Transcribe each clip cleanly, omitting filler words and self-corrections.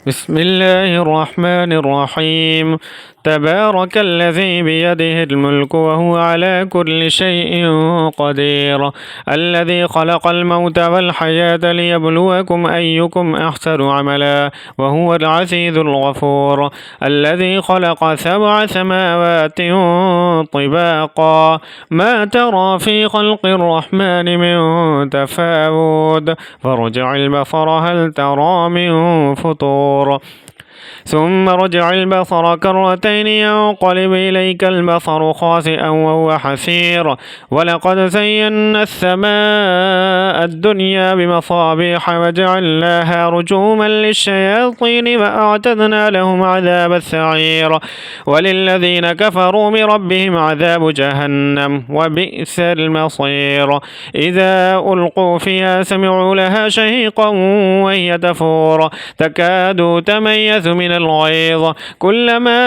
بسم الله الرحمن الرحيم. تبارك الذي بيده الملك وهو على كل شيء قدير. الذي خلق الموت والحياة ليبلوكم أيكم أحسن عملا وهو العزيز الغفور. الذي خلق 7 سماوات طباقا ما ترى في خلق الرحمن من تفاوت فارجع البصر هل ترى من فطور ثم ارجع البصر كرتين ينقلب إليك البصر خاسئا وهو حسير. ولقد زينا السماء الدنيا بمصابيح وجعلناها رجوما للشياطين وأعتدنا لهم عذاب السعير. وللذين كفروا بربهم عذاب جهنم وبئس المصير. إذا ألقوا فيها سمعوا لها شهيقا وهي تفور تكاد تميز من الغيظ كلما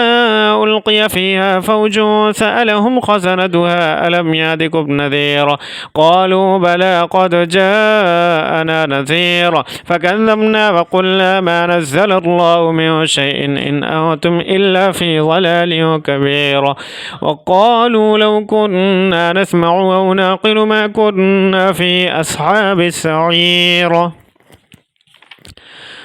ألقي فيها فوج سألهم خزنتها ألم يأتكم نذير قالوا بلى قد جاءنا نذير فكذبنا وقلنا ما نزل الله من شيء إن أنتم إلا في ضلال كبير. وقالوا لو كنا نسمع أو نعقل ما كنا في أصحاب السعير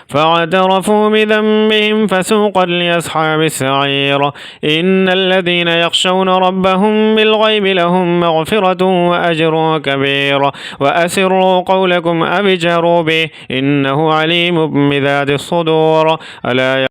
فاعترفوا بذنبهم فسوقا لأصحاب السعير. إن الذين يخشون ربهم بالغيب لهم مغفرة وأجر كبير. وأسروا قولكم أو اجهروا به إنه عليم بذات الصدور. ألا